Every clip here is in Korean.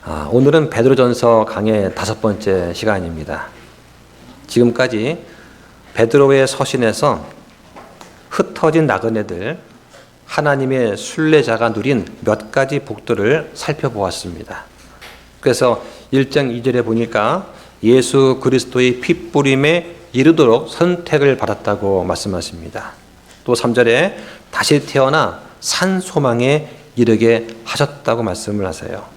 오늘은 베드로전서 강의 5번째 시간입니다. 지금까지 베드로의 서신에서 흩어진 나그네들, 하나님의 순례자가 누린 몇 가지 복들을 살펴보았습니다. 그래서 1장 2절에 보니까 예수 그리스도의 핏부림에 이르도록 선택을 받았다고 말씀하십니다. 또 3절에 다시 태어나 산 소망에 이르게 하셨다고 말씀을 하세요.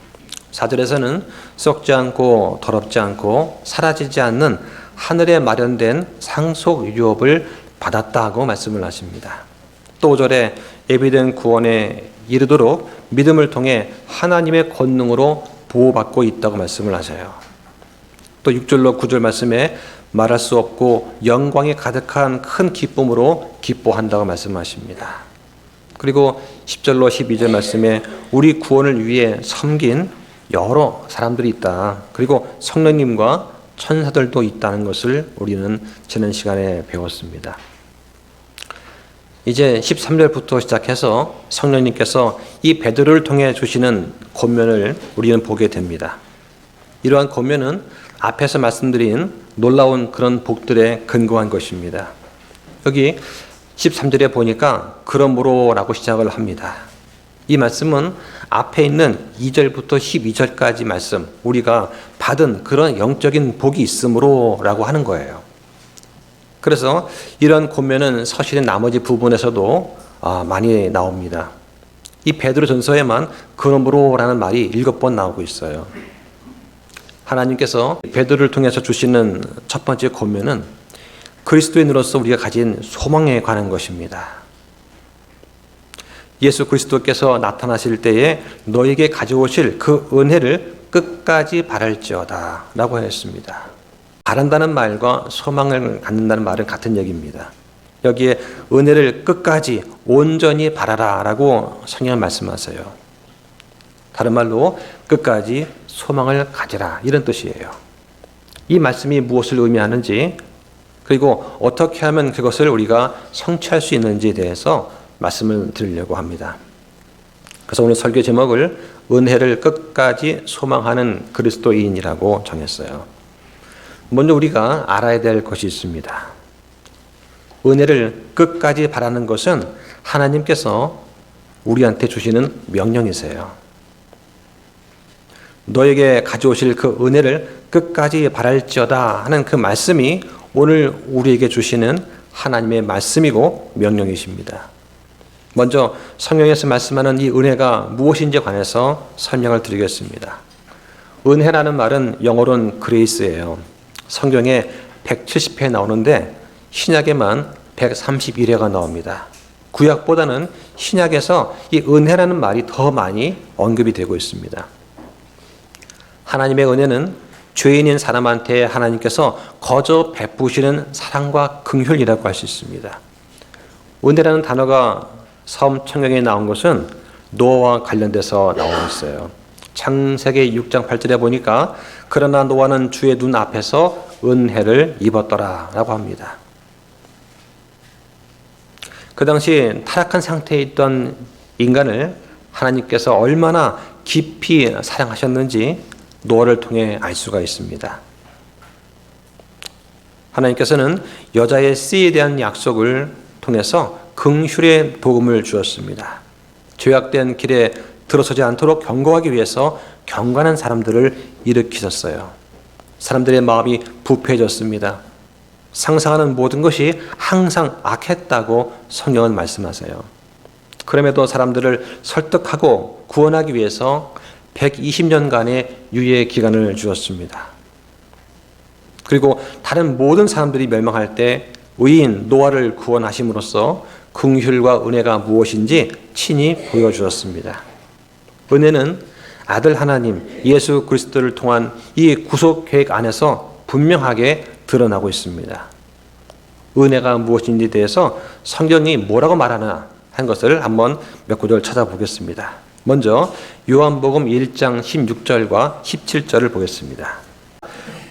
4절에서는 썩지 않고 더럽지 않고 사라지지 않는 하늘에 마련된 상속 유업을 받았다고 말씀을 하십니다. 또 5절에 예비된 구원에 이르도록 믿음을 통해 하나님의 권능으로 보호받고 있다고 말씀을 하셔요. 또 6절로 9절 말씀에 말할 수 없고 영광이 가득한 큰 기쁨으로 기뻐한다고 말씀하십니다. 그리고 10절로 12절 말씀에 우리 구원을 위해 섬긴 여러 사람들이 있다. 그리고 성령님과 천사들도 있다는 것을 우리는 지난 시간에 배웠습니다. 이제 13절부터 시작해서 성령님께서 이 베드로를 통해 주시는 권면을 우리는 보게 됩니다. 이러한 권면은 앞에서 말씀드린 놀라운 그런 복들에 근거한 것입니다. 여기 13절에 보니까 그러므로라고 시작을 합니다. 이 말씀은 앞에 있는 2절부터 12절까지 말씀, 우리가 받은 그런 영적인 복이 있으므로라고 하는 거예요. 그래서 이런 권면은 서신의 나머지 부분에서도 많이 나옵니다. 이 베드로전서에만 그러므로라는 말이 7번 나오고 있어요. 하나님께서 베드로를 통해서 주시는 첫 번째 권면은 그리스도인으로서 우리가 가진 소망에 관한 것입니다. 예수 그리스도께서 나타나실 때에 너에게 가져오실 그 은혜를 끝까지 바랄지어다 라고 했습니다. 바란다는 말과 소망을 갖는다는 말은 같은 얘기입니다. 여기에 은혜를 끝까지 온전히 바라라 라고 성경은 말씀하세요. 다른 말로 끝까지 소망을 가지라 이런 뜻이에요. 이 말씀이 무엇을 의미하는지, 그리고 어떻게 하면 그것을 우리가 성취할 수 있는지에 대해서 말씀을 드리려고 합니다. 그래서 오늘 설교 제목을 은혜를 끝까지 소망하는 그리스도인이라고 정했어요. 먼저 우리가 알아야 될 것이 있습니다. 은혜를 끝까지 바라는 것은 하나님께서 우리한테 주시는 명령이세요. 너에게 가져오실 그 은혜를 끝까지 바랄지어다 하는 그 말씀이 오늘 우리에게 주시는 하나님의 말씀이고 명령이십니다. 먼저 성경에서 말씀하는 이 은혜가 무엇인지에 관해서 설명을 드리겠습니다. 은혜라는 말은 영어로는 그레이스예요. 성경에 170회 나오는데 신약에만 131회가 나옵니다. 구약보다는 신약에서 이 은혜라는 말이 더 많이 언급이 되고 있습니다. 하나님의 은혜는 죄인인 사람한테 하나님께서 거저 베푸시는 사랑과 긍휼이라고 할 수 있습니다. 은혜라는 단어가 성경에 나온 것은 노아와 관련돼서 나오고 있어요. 창세기 6장 8절에 보니까 그러나 노아는 주의 눈 앞에서 은혜를 입었더라 라고 합니다. 그 당시 타락한 상태에 있던 인간을 하나님께서 얼마나 깊이 사랑하셨는지 노아를 통해 알 수가 있습니다. 하나님께서는 여자의 씨에 대한 약속을 통해서 긍휼의 복음을 주었습니다. 죄악된 길에 들어서지 않도록 경고하기 위해서 경건한 사람들을 일으키셨어요. 사람들의 마음이 부패해졌습니다. 상상하는 모든 것이 항상 악했다고 성경은 말씀하세요. 그럼에도 사람들을 설득하고 구원하기 위해서 120년간의 유예 기간을 주었습니다. 그리고 다른 모든 사람들이 멸망할 때 의인 노아를 구원하심으로써 긍휼과 은혜가 무엇인지 친히 보여주었습니다. 은혜는 아들 하나님 예수 그리스도를 통한 이 구속 계획 안에서 분명하게 드러나고 있습니다. 은혜가 무엇인지에 대해서 성경이 뭐라고 말하나 한 것을 한번 몇 구절 찾아보겠습니다. 먼저 요한복음 1장 16절과 17절을 보겠습니다.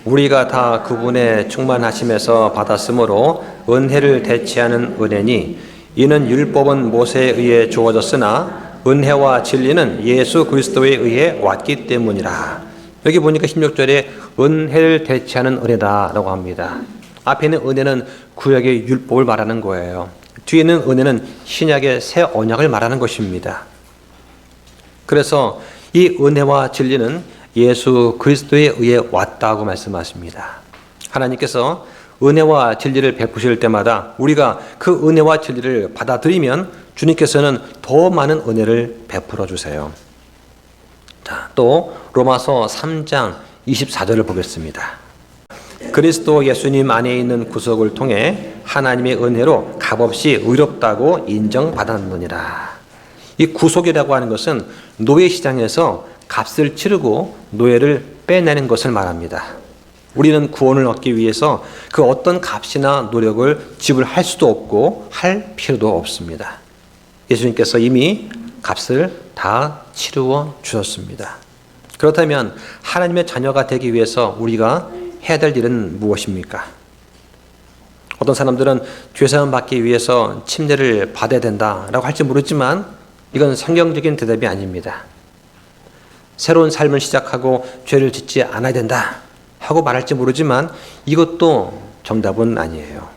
우리가 다 그분의 충만하심에서 받았으므로 은혜를 대체하는 은혜니 이는 율법은 모세에 의해 주어졌으나 은혜와 진리는 예수 그리스도에 의해 왔기 때문이라. 여기 보니까 16절에 은혜를 대체하는 은혜다라고 합니다. 앞에 있는 은혜는 구약의 율법을 말하는 거예요. 뒤에 있는 은혜는 신약의 새 언약을 말하는 것입니다. 그래서 이 은혜와 진리는 예수 그리스도에 의해 왔다고 말씀하십니다. 하나님께서 은혜와 진리를 베푸실 때마다 우리가 그 은혜와 진리를 받아들이면 주님께서는 더 많은 은혜를 베풀어 주세요. 자, 또 로마서 3장 24절을 보겠습니다. 그리스도 예수님 안에 있는 구속을 통해 하나님의 은혜로 값없이 의롭다고 인정받았느니라. 이 구속이라고 하는 것은 노예 시장에서 값을 치르고 노예를 빼내는 것을 말합니다. 우리는 구원을 얻기 위해서 그 어떤 값이나 노력을 지불할 수도 없고 할 필요도 없습니다. 예수님께서 이미 값을 다 치루어 주셨습니다. 그렇다면 하나님의 자녀가 되기 위해서 우리가 해야 될 일은 무엇입니까? 어떤 사람들은 죄사함 받기 위해서 침례를 받아야 된다라고 할지 모르지만 이건 성경적인 대답이 아닙니다. 새로운 삶을 시작하고 죄를 짓지 않아야 된다 하고 말할지 모르지만 이것도 정답은 아니에요.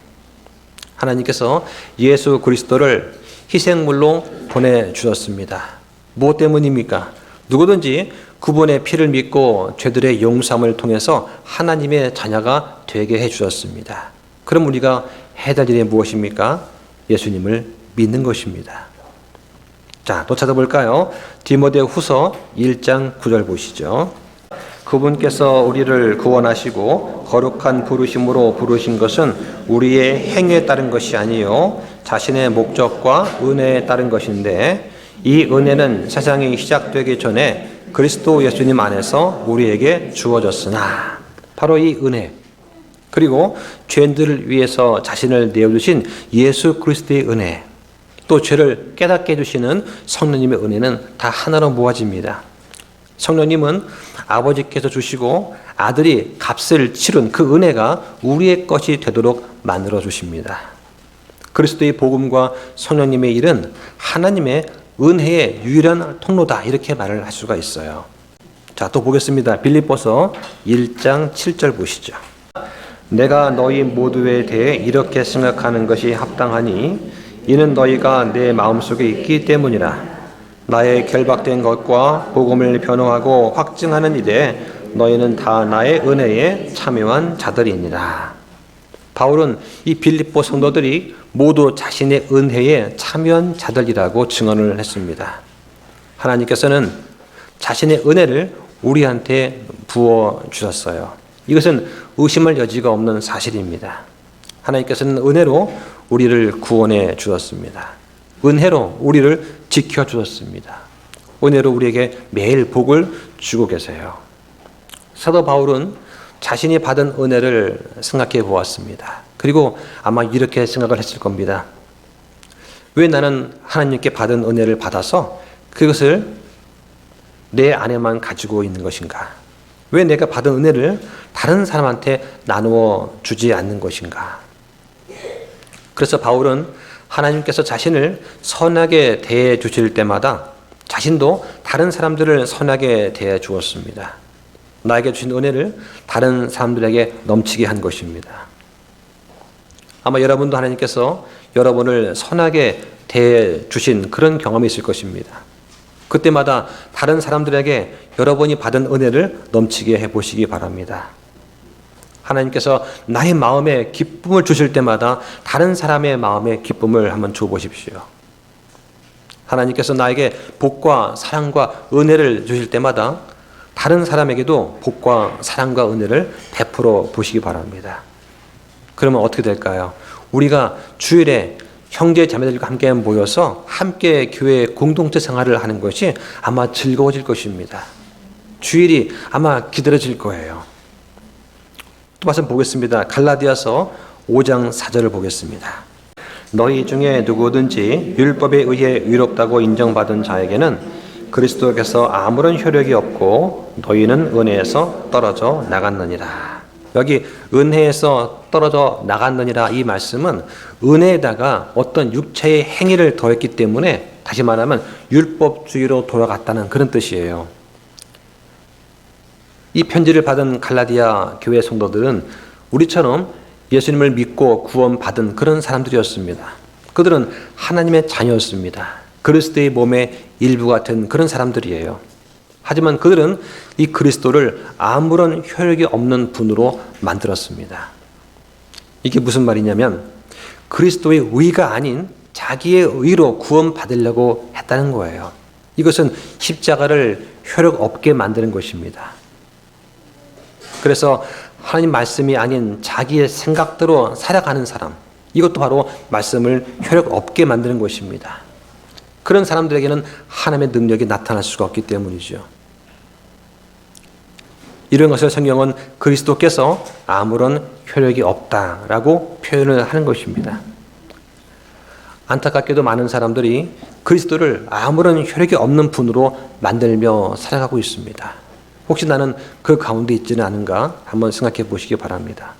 하나님께서 예수 그리스도를 희생물로 보내주셨습니다. 무엇 때문입니까? 누구든지 그분의 피를 믿고 죄들의 용서함을 통해서 하나님의 자녀가 되게 해주셨습니다. 그럼 우리가 해야 될 일이 무엇입니까? 예수님을 믿는 것입니다. 자, 또 찾아볼까요? 디모데후서 1장 9절 보시죠. 그분께서 우리를 구원하시고 거룩한 부르심으로 부르신 것은 우리의 행위에 따른 것이 아니요 자신의 목적과 은혜에 따른 것인데 이 은혜는 세상이 시작되기 전에 그리스도 예수님 안에서 우리에게 주어졌으나 바로 이 은혜 그리고 죄인들을 위해서 자신을 내어주신 예수 그리스도의 은혜 또 죄를 깨닫게 해주시는 성령님의 은혜는 다 하나로 모아집니다. 성령님은 아버지께서 주시고 아들이 값을 치른 그 은혜가 우리의 것이 되도록 만들어 주십니다. 그리스도의 복음과 성령님의 일은 하나님의 은혜의 유일한 통로다 이렇게 말을 할 수가 있어요. 자, 또 보겠습니다. 빌립보서 1장 7절 보시죠. 내가 너희 모두에 대해 이렇게 생각하는 것이 합당하니 이는 너희가 내 마음속에 있기 때문이라. 나의 결박된 것과 복음을 변호하고 확증하는 일에 너희는 다 나의 은혜에 참여한 자들이니라. 바울은 이 빌립보 성도들이 모두 자신의 은혜에 참여한 자들이라고 증언을 했습니다. 하나님께서는 자신의 은혜를 우리한테 부어 주셨어요. 이것은 의심할 여지가 없는 사실입니다. 하나님께서는 은혜로 우리를 구원해 주셨습니다. 은혜로 우리를 지켜주셨습니다. 은혜로 우리에게 매일 복을 주고 계세요. 사도 바울은 자신이 받은 은혜를 생각해 보았습니다. 그리고 아마 이렇게 생각을 했을 겁니다. 왜 나는 하나님께 받은 은혜를 받아서 그것을 내 안에만 가지고 있는 것인가? 왜 내가 받은 은혜를 다른 사람한테 나누어 주지 않는 것인가? 그래서 바울은 하나님께서 자신을 선하게 대해 주실 때마다 자신도 다른 사람들을 선하게 대해 주었습니다. 나에게 주신 은혜를 다른 사람들에게 넘치게 한 것입니다. 아마 여러분도 하나님께서 여러분을 선하게 대해 주신 그런 경험이 있을 것입니다. 그때마다 다른 사람들에게 여러분이 받은 은혜를 넘치게 해보시기 바랍니다. 하나님께서 나의 마음에 기쁨을 주실 때마다 다른 사람의 마음에 기쁨을 한번 줘보십시오. 하나님께서 나에게 복과 사랑과 은혜를 주실 때마다 다른 사람에게도 복과 사랑과 은혜를 베풀어 보시기 바랍니다. 그러면 어떻게 될까요? 우리가 주일에 형제 자매들과 함께 모여서 함께 교회 공동체 생활을 하는 것이 아마 즐거워질 것입니다. 주일이 아마 기다려질 거예요. 또 말씀 보겠습니다. 갈라디아서 5장 4절을 보겠습니다. 너희 중에 누구든지 율법에 의해 의롭다고 인정받은 자에게는 그리스도께서 아무런 효력이 없고 너희는 은혜에서 떨어져 나갔느니라. 여기 은혜에서 떨어져 나갔느니라 이 말씀은 은혜에다가 어떤 육체의 행위를 더했기 때문에 다시 말하면 율법주의로 돌아갔다는 그런 뜻이에요. 이 편지를 받은 갈라디아 교회 성도들은 우리처럼 예수님을 믿고 구원받은 그런 사람들이었습니다. 그들은 하나님의 자녀였습니다. 그리스도의 몸의 일부 같은 그런 사람들이에요. 하지만 그들은 이 그리스도를 아무런 효력이 없는 분으로 만들었습니다. 이게 무슨 말이냐면 그리스도의 의가 아닌 자기의 의로 구원받으려고 했다는 거예요. 이것은 십자가를 효력 없게 만드는 것입니다. 그래서 하나님 말씀이 아닌 자기의 생각대로 살아가는 사람, 이것도 바로 말씀을 효력 없게 만드는 것입니다. 그런 사람들에게는 하나님의 능력이 나타날 수가 없기 때문이죠. 이런 것을 성경은 그리스도께서 아무런 효력이 없다라고 표현을 하는 것입니다. 안타깝게도 많은 사람들이 그리스도를 아무런 효력이 없는 분으로 만들며 살아가고 있습니다. 혹시 나는 그 가운데 있지는 않은가 한번 생각해 보시기 바랍니다.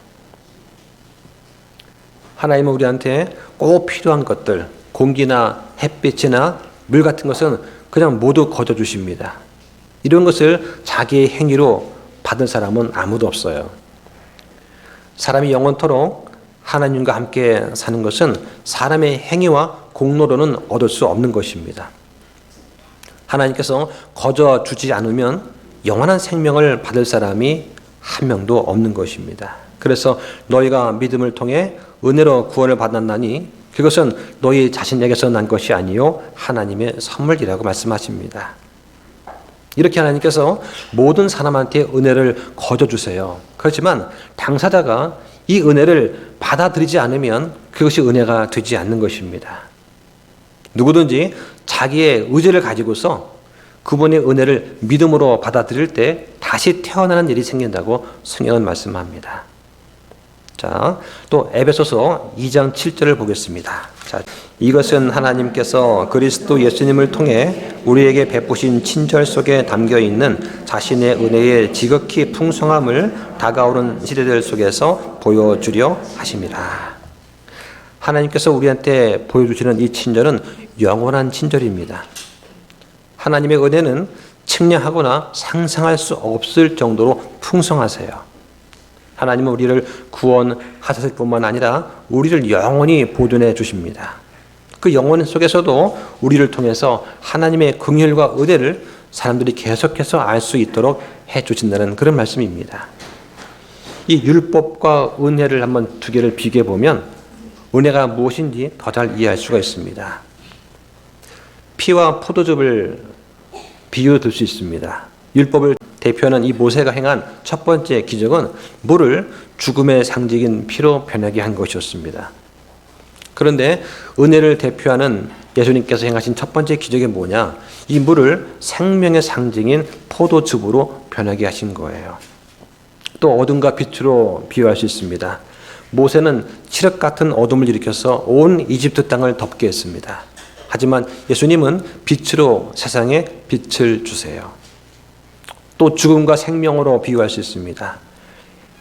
하나님은 우리한테 꼭 필요한 것들, 공기나 햇빛이나 물 같은 것은 그냥 모두 거저 주십니다. 이런 것을 자기의 행위로 받은 사람은 아무도 없어요. 사람이 영원토록 하나님과 함께 사는 것은 사람의 행위와 공로로는 얻을 수 없는 것입니다. 하나님께서 거저 주지 않으면 영원한 생명을 받을 사람이 한 명도 없는 것입니다. 그래서 너희가 믿음을 통해 은혜로 구원을 받았나니 그것은 너희 자신에게서 난 것이 아니요 하나님의 선물이라고 말씀하십니다. 이렇게 하나님께서 모든 사람한테 은혜를 거저 주세요. 그렇지만 당사자가 이 은혜를 받아들이지 않으면 그것이 은혜가 되지 않는 것입니다. 누구든지 자기의 의지를 가지고서 그분의 은혜를 믿음으로 받아들일 때 다시 태어나는 일이 생긴다고 성경은 말씀합니다. 자, 또 에베소서 2장 7절을 보겠습니다. 자, 이것은 하나님께서 그리스도 예수님을 통해 우리에게 베푸신 친절 속에 담겨 있는 자신의 은혜의 지극히 풍성함을 다가오는 시대들 속에서 보여주려 하심이라. 하나님께서 우리한테 보여주시는 이 친절은 영원한 친절입니다. 하나님의 은혜는 측량하거나 상상할 수 없을 정도로 풍성하세요. 하나님은 우리를 구원하셨을 뿐만 아니라 우리를 영원히 보존해 주십니다. 그 영원 속에서도 우리를 통해서 하나님의 긍휼과 은혜를 사람들이 계속해서 알 수 있도록 해 주신다는 그런 말씀입니다. 이 율법과 은혜를 한번 두 개를 비교해 보면 은혜가 무엇인지 더 잘 이해할 수가 있습니다. 피와 포도즙을 비유로 들 수 있습니다. 율법을 대표하는 이 모세가 행한 첫 번째 기적은 물을 죽음의 상징인 피로 변하게 한 것이었습니다. 그런데 은혜를 대표하는 예수님께서 행하신 첫 번째 기적이 뭐냐? 이 물을 생명의 상징인 포도즙으로 변하게 하신 거예요. 또 어둠과 빛으로 비유할 수 있습니다. 모세는 칠흑 같은 어둠을 일으켜서 온 이집트 땅을 덮게 했습니다. 하지만 예수님은 빛으로 세상에 빛을 주세요. 또 죽음과 생명으로 비유할 수 있습니다.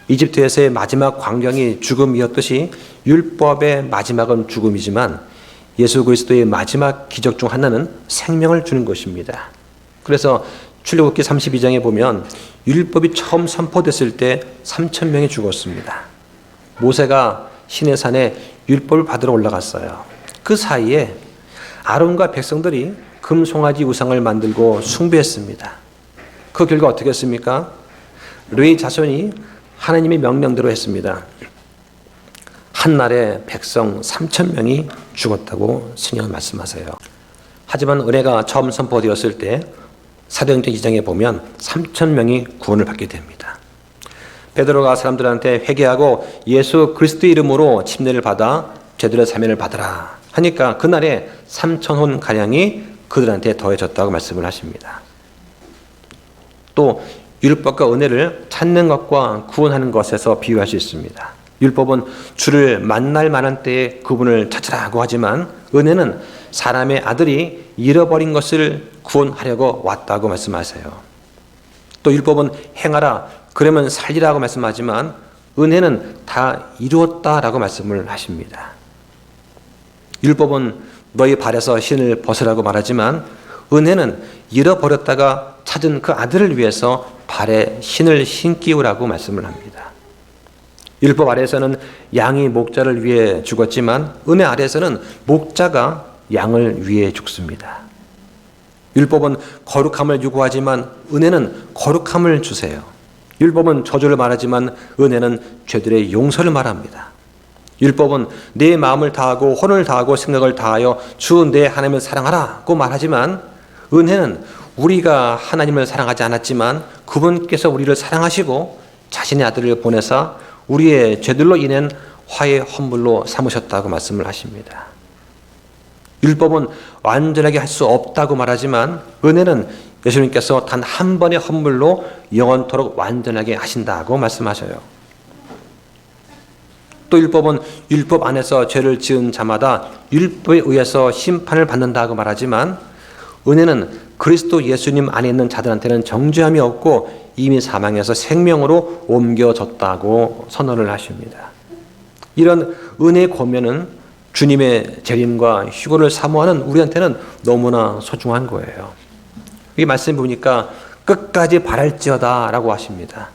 이집트에서의 마지막 광경이 죽음이었듯이 율법의 마지막은 죽음이지만 예수 그리스도의 마지막 기적 중 하나는 생명을 주는 것입니다. 그래서 출애굽기 32장에 보면 율법이 처음 선포됐을 때 3,000명이 죽었습니다. 모세가 시내산에 율법을 받으러 올라갔어요. 그 사이에 아론과 백성들이 금송아지 우상을 만들고 숭배했습니다. 그 결과 어떻게 했습니까? 레위 자손이 하나님의 명령대로 했습니다. 한날에 백성 3,000명이 죽었다고 성경은 말씀하세요. 하지만 은혜가 처음 선포되었을 때 사도행전 2장에 보면 3,000명이 구원을 받게 됩니다. 베드로가 사람들한테 회개하고 예수 그리스도의 이름으로 침례를 받아 제대로 사면을 받으라 하니까 그날에 3,000혼 가량이 그들한테 더해졌다고 말씀을 하십니다. 또 율법과 은혜를 찾는 것과 구원하는 것에서 비유할 수 있습니다. 율법은 주를 만날 만한 때에 그분을 찾으라고 하지만 은혜는 사람의 아들이 잃어버린 것을 구원하려고 왔다고 말씀하세요. 또 율법은 행하라 그러면 살리라고 말씀하지만 은혜는 다 이루었다라고 말씀을 하십니다. 율법은 너희 발에서 신을 벗으라고 말하지만 은혜는 잃어버렸다가 찾은 그 아들을 위해서 발에 신을 신기우라고 말씀을 합니다. 율법 아래에서는 양이 목자를 위해 죽었지만 은혜 아래에서는 목자가 양을 위해 죽습니다. 율법은 거룩함을 요구하지만 은혜는 거룩함을 주세요. 율법은 저주를 말하지만 은혜는 죄들의 용서를 말합니다. 율법은 내 마음을 다하고 혼을 다하고 생각을 다하여 주 내 하나님을 사랑하라고 말하지만 은혜는 우리가 하나님을 사랑하지 않았지만 그분께서 우리를 사랑하시고 자신의 아들을 보내사 우리의 죄들로 인한 화의 헌물로 삼으셨다고 말씀을 하십니다. 율법은 완전하게 할 수 없다고 말하지만 은혜는 예수님께서 단 한 번의 헌물로 영원토록 완전하게 하신다고 말씀하셔요. 또 율법은 율법 안에서 죄를 지은 자마다 율법에 의해서 심판을 받는다고 말하지만 은혜는 그리스도 예수님 안에 있는 자들한테는 정죄함이 없고 이미 사망해서 생명으로 옮겨졌다고 선언을 하십니다. 이런 은혜의 권면은 주님의 재림과 휴거를 사모하는 우리한테는 너무나 소중한 거예요. 이 말씀 보니까 끝까지 바랄지어다 라고 하십니다.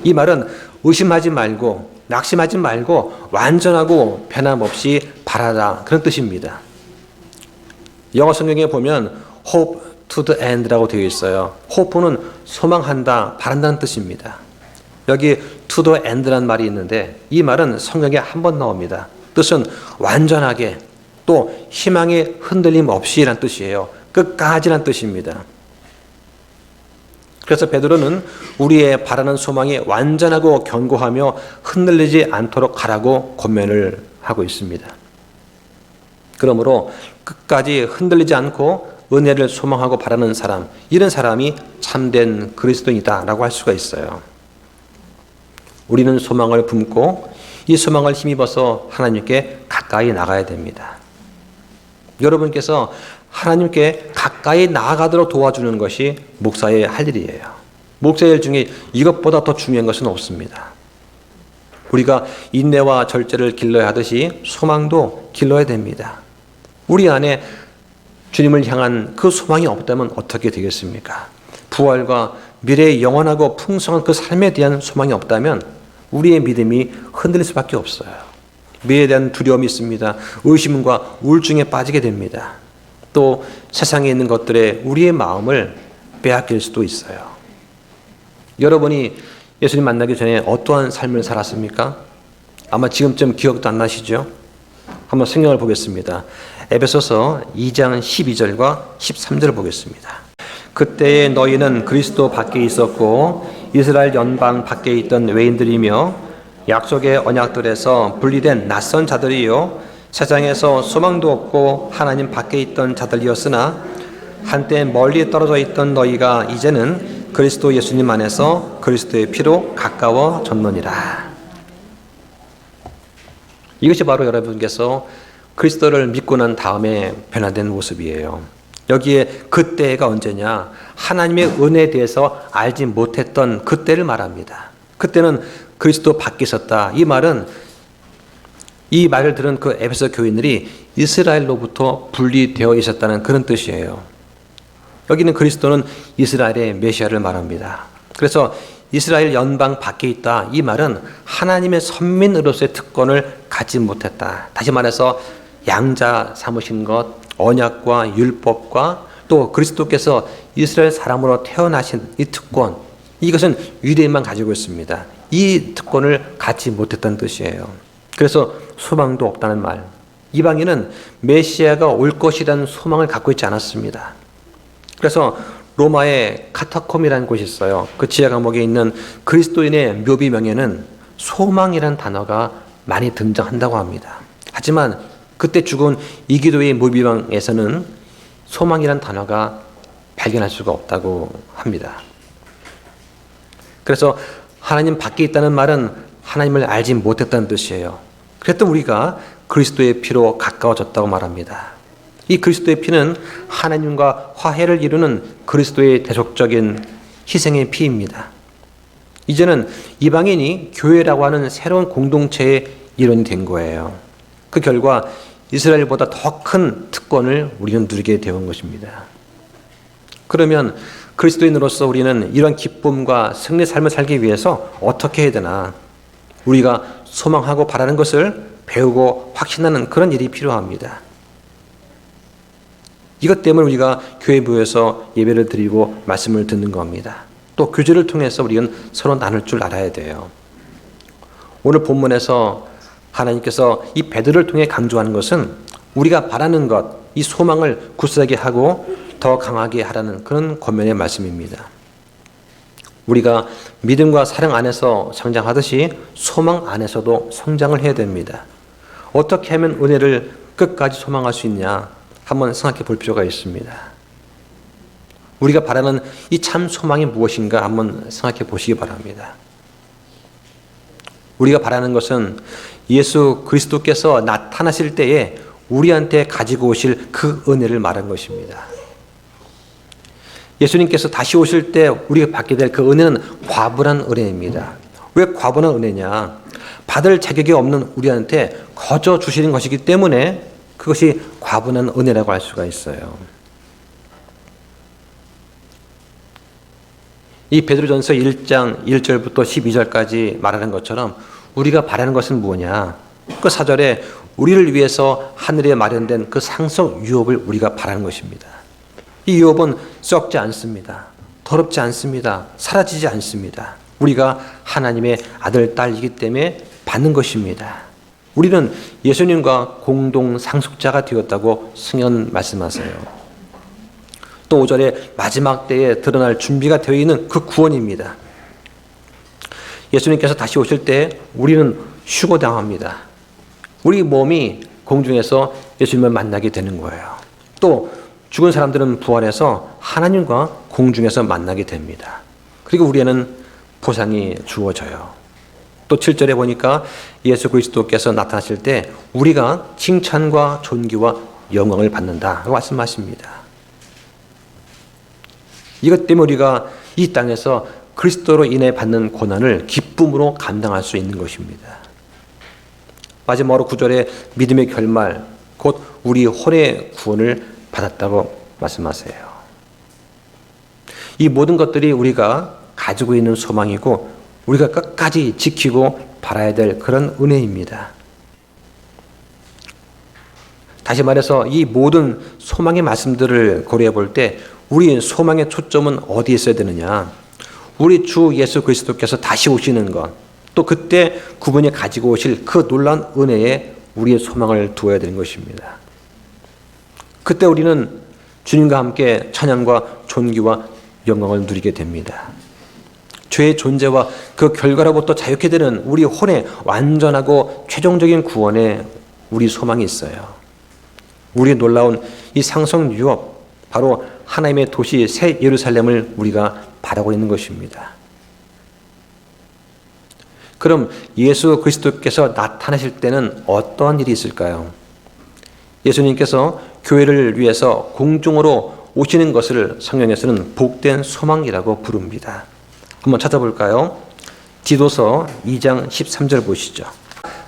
이 말은 의심하지 말고 낙심하지 말고 완전하고 변함없이 바라라 그런 뜻입니다. 영어 성경에 보면 hope to the end라고 되어 있어요. hope는 소망한다, 바란다는 뜻입니다. 여기 to the end라는 말이 있는데 이 말은 성경에 한 번 나옵니다. 뜻은 완전하게 또 희망의 흔들림 없이란 뜻이에요. 끝까지란 뜻입니다. 그래서 베드로는 우리의 바라는 소망이 완전하고 견고하며 흔들리지 않도록 하라고 권면을 하고 있습니다. 그러므로 끝까지 흔들리지 않고 은혜를 소망하고 바라는 사람, 이런 사람이 참된 그리스도인이다라고 할 수가 있어요. 우리는 소망을 품고 이 소망을 힘입어서 하나님께 가까이 나가야 됩니다. 여러분께서 하나님께 가까이 나아가도록 도와주는 것이 목사의 할 일이에요. 목사의 일 중에 이것보다 더 중요한 것은 없습니다. 우리가 인내와 절제를 길러야 하듯이 소망도 길러야 됩니다. 우리 안에 주님을 향한 그 소망이 없다면 어떻게 되겠습니까? 부활과 미래의 영원하고 풍성한 그 삶에 대한 소망이 없다면 우리의 믿음이 흔들릴 수밖에 없어요. 미래에 대한 두려움이 있습니다. 의심과 우울증에 빠지게 됩니다. 또 세상에 있는 것들에 우리의 마음을 빼앗길 수도 있어요. 여러분이 예수님 만나기 전에 어떠한 삶을 살았습니까? 아마 지금쯤 기억도 안 나시죠? 한번 성경을 보겠습니다. 에베소서 2장 12절과 13절을 보겠습니다. 그때에 너희는 그리스도 밖에 있었고 이스라엘 연방 밖에 있던 외인들이며 약속의 언약들에서 분리된 낯선 자들이요 세상에서 소망도 없고 하나님 밖에 있던 자들이었으나 한때 멀리 떨어져 있던 너희가 이제는 그리스도 예수님 안에서 그리스도의 피로 가까워졌느니라. 이것이 바로 여러분께서 그리스도를 믿고 난 다음에 변화된 모습이에요. 여기에 그때가 언제냐? 하나님의 은혜에 대해서 알지 못했던 그때를 말합니다. 그때는 그리스도 밖에 있었다. 이 말은 이 말을 들은 그 에베소 교인들이 이스라엘로부터 분리되어 있었다는 그런 뜻이에요. 여기는 그리스도는 이스라엘의 메시아를 말합니다. 그래서 이스라엘 연방 밖에 있다. 이 말은 하나님의 선민으로서의 특권을 갖지 못했다. 다시 말해서 양자 삼으신 것, 언약과 율법과 또 그리스도께서 이스라엘 사람으로 태어나신 이 특권, 이것은 유대인만 가지고 있습니다. 이 특권을 갖지 못했다는 뜻이에요. 그래서 소망도 없다는 말. 이방인은 메시아가 올 것이라는 소망을 갖고 있지 않았습니다. 그래서 로마의 카타콤이라는 곳이 있어요. 그 지하 감옥에 있는 그리스도인의 묘비명에는 소망이라는 단어가 많이 등장한다고 합니다. 하지만 그때 죽은 이기도의 묘비명에서는 소망이라는 단어가 발견할 수가 없다고 합니다. 그래서 하나님 밖에 있다는 말은 하나님을 알지 못했다는 뜻이에요. 그랬던 우리가 그리스도의 피로 가까워졌다고 말합니다. 이 그리스도의 피는 하나님과 화해를 이루는 그리스도의 대속적인 희생의 피입니다. 이제는 이방인이 교회라고 하는 새로운 공동체의 일원이 된 거예요. 그 결과 이스라엘보다 더 큰 특권을 우리는 누리게 되어 온 것입니다. 그러면 그리스도인으로서 우리는 이런 기쁨과 승리의 삶을 살기 위해서 어떻게 해야 되나? 우리가 소망하고 바라는 것을 배우고 확신하는 그런 일이 필요합니다. 이것 때문에 우리가 교회부에서 예배를 드리고 말씀을 듣는 겁니다. 또 교제를 통해서 우리는 서로 나눌 줄 알아야 돼요. 오늘 본문에서 하나님께서 이 베드로를 통해 강조하는 것은 우리가 바라는 것, 이 소망을 굳세게 하고 더 강하게 하라는 그런 권면의 말씀입니다. 우리가 믿음과 사랑 안에서 성장하듯이 소망 안에서도 성장을 해야 됩니다. 어떻게 하면 은혜를 끝까지 소망할 수 있냐? 한번 생각해 볼 필요가 있습니다. 우리가 바라는 이 참 소망이 무엇인가 한번 생각해 보시기 바랍니다. 우리가 바라는 것은 예수 그리스도께서 나타나실 때에 우리한테 가지고 오실 그 은혜를 말한 것입니다. 예수님께서 다시 오실 때 우리가 받게 될 그 은혜는 과분한 은혜입니다. 왜 과분한 은혜냐? 받을 자격이 없는 우리한테 거저 주시는 것이기 때문에 그것이 과분한 은혜라고 할 수가 있어요. 이 베드로전서 1장 1절부터 12절까지 말하는 것처럼 우리가 바라는 것은 뭐냐? 그 4절에 우리를 위해서 하늘에 마련된 그 상속 유업을 우리가 바라는 것입니다. 이 유업은 썩지 않습니다. 더럽지 않습니다. 사라지지 않습니다. 우리가 하나님의 아들, 딸이기 때문에 받는 것입니다. 우리는 예수님과 공동 상속자가 되었다고 성경 말씀하세요. 또 5절에 마지막 때에 드러날 준비가 되어 있는 그 구원입니다. 예수님께서 다시 오실 때 우리는 휴거당합니다. 우리 몸이 공중에서 예수님을 만나게 되는 거예요. 또 죽은 사람들은 부활해서 하나님과 공중에서 만나게 됩니다. 그리고 우리에는 보상이 주어져요. 또 7절에 보니까 예수 그리스도께서 나타나실 때 우리가 칭찬과 존귀와 영광을 받는다고 말씀하십니다. 이것 때문에 우리가 이 땅에서 그리스도로 인해 받는 고난을 기쁨으로 감당할 수 있는 것입니다. 마지막으로 9절에 믿음의 결말, 곧 우리 혼의 구원을 받았다고 말씀하세요. 이 모든 것들이 우리가 가지고 있는 소망이고 우리가 끝까지 지키고 바라야 될 그런 은혜입니다. 다시 말해서 이 모든 소망의 말씀들을 고려해 볼 때 우리 소망의 초점은 어디에 있어야 되느냐? 우리 주 예수 그리스도께서 다시 오시는 것, 또 그때 그분이 가지고 오실 그 놀라운 은혜에 우리의 소망을 두어야 되는 것입니다. 그때 우리는 주님과 함께 찬양과 존귀와 영광을 누리게 됩니다. 죄의 존재와 그 결과로부터 자유케 되는 우리 혼의 완전하고 최종적인 구원에 우리 소망이 있어요. 우리의 놀라운 이 상속 유업, 바로 하나님의 도시 새 예루살렘을 우리가 바라고 있는 것입니다. 그럼 예수 그리스도께서 나타나실 때는 어떠한 일이 있을까요? 예수님께서 교회를 위해서 공중으로 오시는 것을 성경에서는 복된 소망이라고 부릅니다. 한번 찾아볼까요? 디도서 2장 13절 보시죠.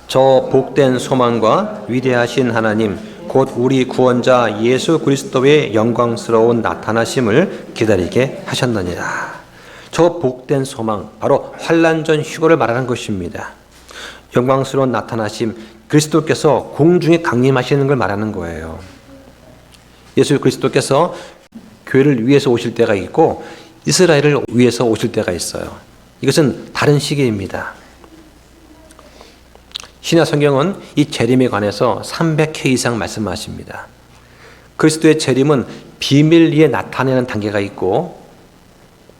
저 복된 소망과 위대하신 하나님 곧 우리 구원자 예수 그리스도의 영광스러운 나타나심을 기다리게 하셨느니라. 저 복된 소망, 바로 환난 전 휴거를 말하는 것입니다. 영광스러운 나타나심, 그리스도께서 공중에 강림하시는 걸 말하는 거예요. 예수 그리스도께서 교회를 위해서 오실 때가 있고 이스라엘을 위해서 오실 때가 있어요. 이것은 다른 시기입니다. 신약 성경은 이 재림에 관해서 300회 이상 말씀하십니다. 그리스도의 재림은 비밀리에 나타내는 단계가 있고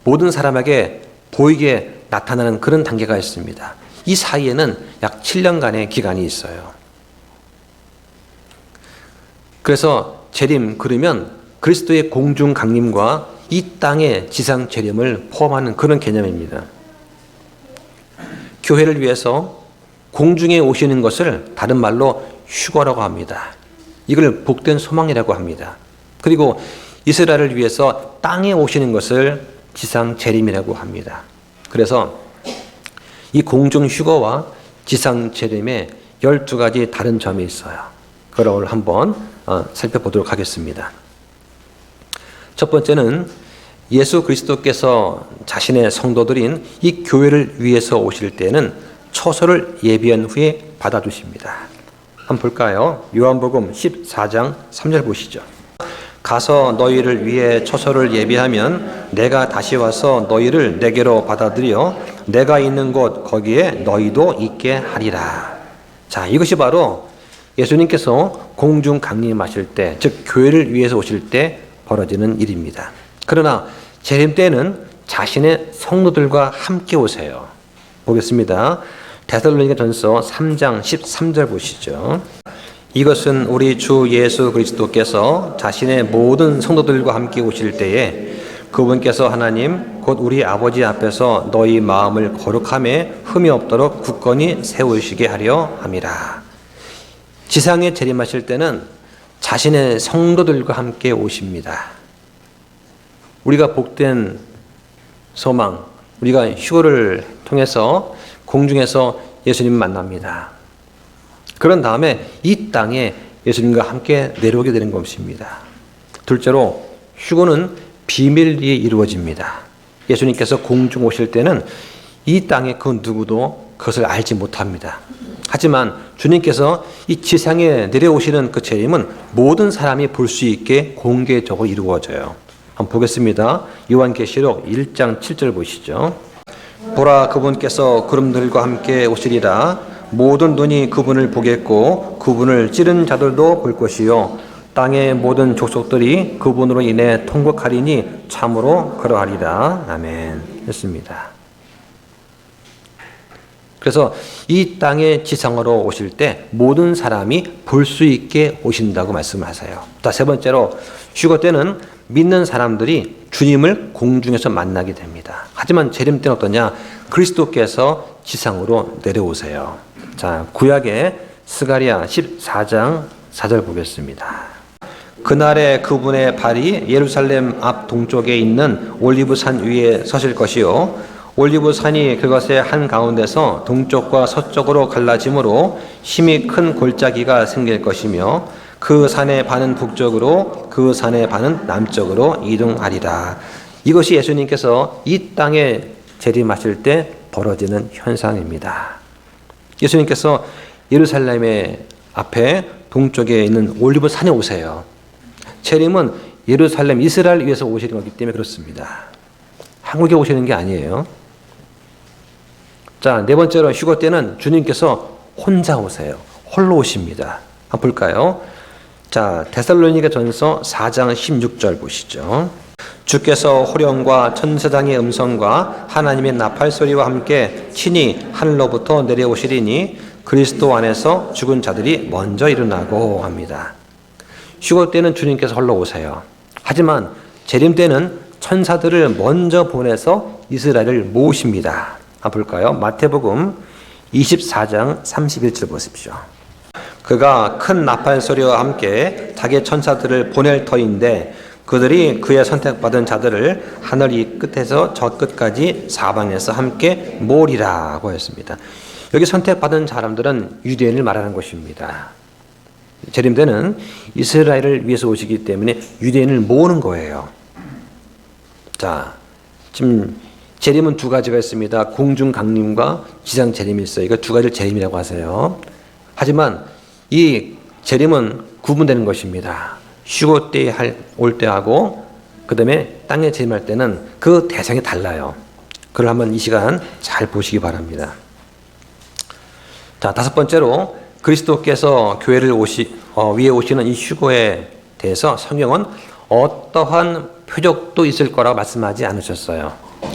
모든 사람에게 보이게 나타나는 그런 단계가 있습니다. 이 사이에는 약 7년간의 기간이 있어요. 그래서 재림 그러면 그리스도의 공중 강림과 이 땅의 지상 재림을 포함하는 그런 개념입니다. 교회를 위해서 공중에 오시는 것을 다른 말로 휴거라고 합니다. 이걸 복된 소망이라고 합니다. 그리고 이스라엘을 위해서 땅에 오시는 것을 지상 재림이라고 합니다. 그래서 이 공중 휴거와 지상 재림에 12가지 다른 점이 있어요. 그걸 오늘 한번 살펴보도록 하겠습니다. 첫 번째는 예수 그리스도께서 자신의 성도들인 이 교회를 위해서 오실 때는 처소를 예비한 후에 받아주십니다. 한번 볼까요? 요한복음 14장 3절 보시죠. 가서 너희를 위해 처소를 예비하면 내가 다시 와서 너희를 내게로 받아들여 내가 있는 곳 거기에 너희도 있게 하리라. 자, 이것이 바로 예수님께서 공중 강림하실 때, 즉 교회를 위해서 오실 때 벌어지는 일입니다. 그러나 재림 때는 자신의 성도들과 함께 오세요. 보겠습니다. 데살로니가전서 3장 13절 보시죠. 이것은 우리 주 예수 그리스도께서 자신의 모든 성도들과 함께 오실 때에 그분께서 하나님 곧 우리 아버지 앞에서 너희 마음을 거룩함에 흠이 없도록 굳건히 세우시게 하려 함이라. 지상에 재림하실 때는 자신의 성도들과 함께 오십니다. 우리가 복된 소망, 우리가 휴거를 통해서 공중에서 예수님 만납니다. 그런 다음에 이 땅에 예수님과 함께 내려오게 되는 것입니다. 둘째로 휴거는 비밀리에 이루어집니다. 예수님께서 공중 오실 때는 이 땅에 그 누구도 그것을 알지 못합니다. 하지만 주님께서 이 지상에 내려오시는 그 재림은 모든 사람이 볼 수 있게 공개적으로 이루어져요. 한번 보겠습니다. 요한계시록 1장 7절 보시죠. 보라, 그분께서 구름들과 함께 오시리라. 모든 눈이 그분을 보겠고 그분을 찌른 자들도 볼 것이요 땅의 모든 족속들이 그분으로 인해 통곡하리니 참으로 그러하리라. 아멘. 했습니다. 그래서 이 땅의 지상으로 오실 때 모든 사람이 볼 수 있게 오신다고 말씀하세요. 자, 세 번째로 휴거 때는 믿는 사람들이 주님을 공중에서 만나게 됩니다. 하지만 재림 때는 어떠냐? 그리스도께서 지상으로 내려오세요. 자, 구약의 스가랴 14장 4절 보겠습니다. 그날에 그분의 발이 예루살렘 앞 동쪽에 있는 올리브산 위에 서실 것이요 올리브산이 그것의 한가운데서 동쪽과 서쪽으로 갈라지므로 힘이 큰 골짜기가 생길 것이며 그 산의 반은 북쪽으로 그 산의 반은 남쪽으로 이동하리라. 이것이 예수님께서 이 땅에 재림하실 때 벌어지는 현상입니다. 예수님께서 예루살렘의 앞에 동쪽에 있는 올리브산에 오세요. 재림은 예루살렘 이스라엘 위해서 오시는 거기 때문에 그렇습니다. 한국에 오시는 게 아니에요. 자, 네 번째로 휴거 때는 주님께서 혼자 오세요. 홀로 오십니다. 한번 볼까요? 자, 데살로니가전서 4장 16절 보시죠. 주께서 호령과 천사장의 음성과 하나님의 나팔 소리와 함께 친히 하늘로부터 내려오시리니 그리스도 안에서 죽은 자들이 먼저 일어나고 합니다. 휴거 때는 주님께서 홀로 오세요. 하지만 재림 때는 천사들을 먼저 보내서 이스라엘을 모으십니다. 한번 볼까요? 마태복음 24장 31절 보십시오. 그가 큰 나팔 소리와 함께 자기 천사들을 보낼 터인데 그들이 그의 선택받은 자들을 하늘 이 끝에서 저 끝까지 사방에서 함께 모으리라고 했습니다. 여기 선택받은 사람들은 유대인을 말하는 것입니다. 재림 때는 이스라엘을 위해서 오시기 때문에 유대인을 모으는 거예요. 자, 지금 재림은 두 가지가 있습니다. 공중 강림과 지상 재림이 있어요. 이거 두 가지를 재림이라고 하세요. 하지만 이 재림은 구분되는 것입니다. 휴거 때 올 때하고 그 다음에 땅에 재림할 때는 그 대상이 달라요. 그걸 한번 이 시간 잘 보시기 바랍니다. 자, 다섯 번째로 그리스도께서 교회를 위에 오시는 이 휴거에 대해서 성경은 어떠한 표적도 있을 거라고 말씀하지 않으셨어요.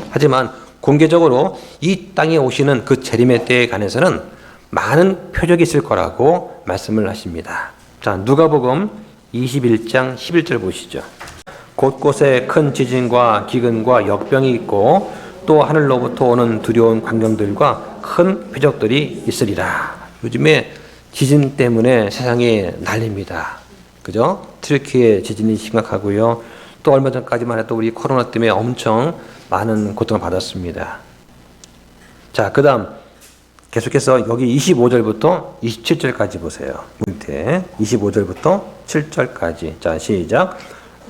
하지만 공개적으로 이 땅에 오시는 그 재림의 때에 관해서는 많은 표적이 있을 거라고 말씀을 하십니다. 자, 누가복음 21장 11절 보시죠. 곳곳에 큰 지진과 기근과 역병이 있고 또 하늘로부터 오는 두려운 광경들과 큰 표적들이 있으리라. 요즘에 지진 때문에 세상이 난립니다. 그죠? 트르키의 지진이 심각하고요. 또 얼마 전까지만 해도 우리 코로나 때문에 엄청 많은 고통을 받았습니다. 자, 그 다음 계속해서 여기 25절부터 27절까지 보세요. 밑에 25절부터 7절까지. 자, 시작.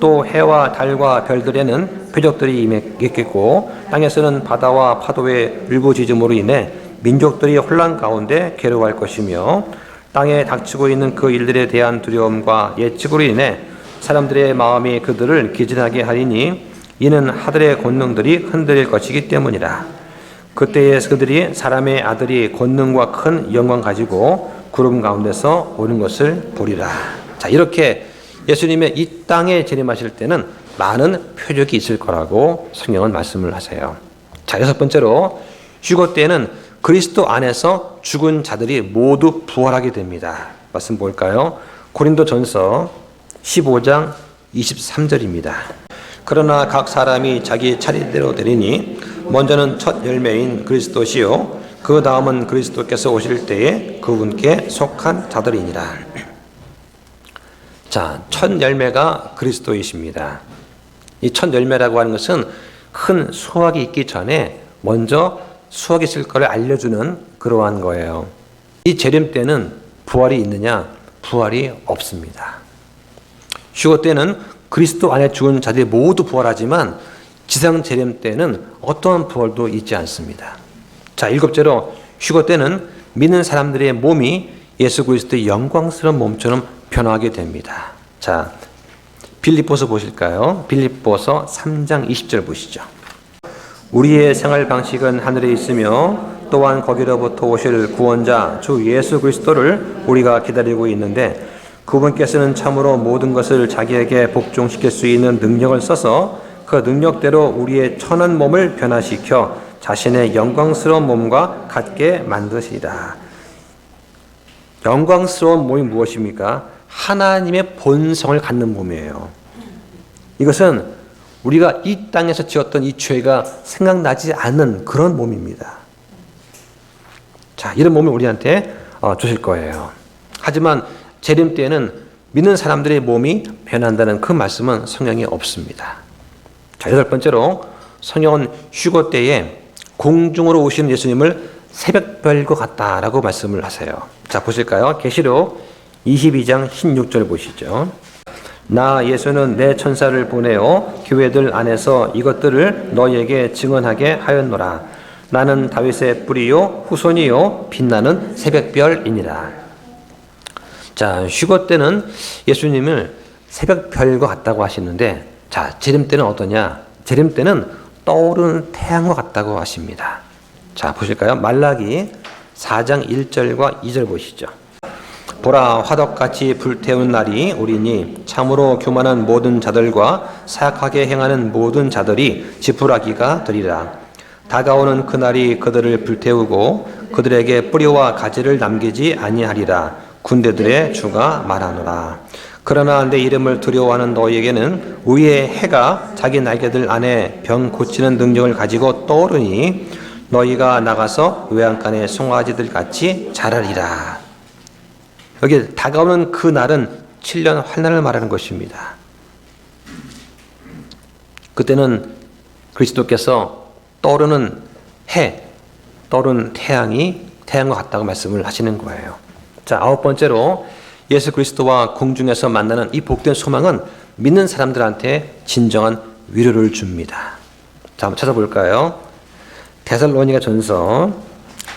또 해와 달과 별들에는 표적들이 임했겠고 땅에서는 바다와 파도의 울부짖음으로 인해 민족들이 혼란 가운데 괴로워할 것이며 땅에 닥치고 있는 그 일들에 대한 두려움과 예측으로 인해 사람들의 마음이 그들을 기진하게 하리니 이는 하늘의 권능들이 흔들릴 것이기 때문이라. 그때에 그들이 사람의 아들이 권능과 큰 영광 가지고 구름 가운데서 오는 것을 보리라. 자, 이렇게 예수님의 이 땅에 재림하실 때는 많은 표적이 있을 거라고 성경은 말씀을 하세요. 자, 여섯 번째로 휴거 때에는 그리스도 안에서 죽은 자들이 모두 부활하게 됩니다. 말씀 볼까요? 고린도전서 15장 23절입니다. 그러나 각 사람이 자기 차례대로 되리니 먼저는 첫 열매인 그리스도시요 그 다음은 그리스도께서 오실 때에 그분께 속한 자들이니라. 자, 첫 열매가 그리스도이십니다. 이 첫 열매라고 하는 것은 큰 수확이 있기 전에 먼저 수확이 있을 것을 알려주는 그러한 거예요. 이 재림 때는 부활이 있느냐? 부활이 없습니다. 휴거 때는 그리스도 안에 죽은 자들이 모두 부활하지만 지상 재림 때는 어떠한 부활도 있지 않습니다. 자, 일곱째로 휴거 때는 믿는 사람들의 몸이 예수 그리스도의 영광스러운 몸처럼 변화하게 됩니다. 자, 빌립보서 보실까요? 빌립보서 3장 20절 보시죠. 우리의 생활 방식은 하늘에 있으며 또한 거기로부터 오실 구원자 주 예수 그리스도를 우리가 기다리고 있는데 그분께서는 참으로 모든 것을 자기에게 복종시킬 수 있는 능력을 써서 그 능력대로 우리의 천한 몸을 변화시켜 자신의 영광스러운 몸과 같게 만드시리라. 영광스러운 몸이 무엇입니까? 하나님의 본성을 갖는 몸이에요. 이것은 우리가 이 땅에서 지었던 이 죄가 생각나지 않는 그런 몸입니다. 자, 이런 몸을 우리한테 주실 거예요. 하지만 재림 때에는 믿는 사람들의 몸이 변한다는 그 말씀은 성경에 없습니다. 자, 여덟 번째로 성경은 휴거 때에 공중으로 오시는 예수님을 새벽별과 같다라고 말씀을 하세요. 자, 보실까요? 계시록 22장 16절 보시죠. 나 예수는 내 천사를 보내어 교회들 안에서 이것들을 너희에게 증언하게 하였노라. 나는 다윗의 뿌리요 후손이요 빛나는 새벽별이니라. 자, 휴거 때는 예수님을 새벽별과 같다고 하시는데, 자, 재림 때는 어떠냐? 재림 때는 떠오르는 태양과 같다고 하십니다. 자, 보실까요? 말라기 4장 1절과 2절 보시죠. 보라, 화덕같이 불태운 날이 오리니 참으로 교만한 모든 자들과 사악하게 행하는 모든 자들이 지푸라기가 되리라. 다가오는 그날이 그들을 불태우고 그들에게 뿌리와 가지를 남기지 아니하리라. 군대들의 주가 말하노라. 그러나 내 이름을 두려워하는 너희에게는 위의 해가 자기 날개들 안에 병 고치는 능력을 가지고 떠오르니 너희가 나가서 외양간의 송아지들 같이 자라리라. 여기 다가오는 그 날은 7년 환난을 말하는 것입니다. 그때는 그리스도께서 떠오르는 해, 떠오르는 태양과 같다고 말씀을 하시는 거예요. 자, 아홉 번째로 예수 그리스도와 공중에서 만나는 이 복된 소망은 믿는 사람들한테 진정한 위로를 줍니다. 자, 한번 찾아볼까요? 데살로니가 전서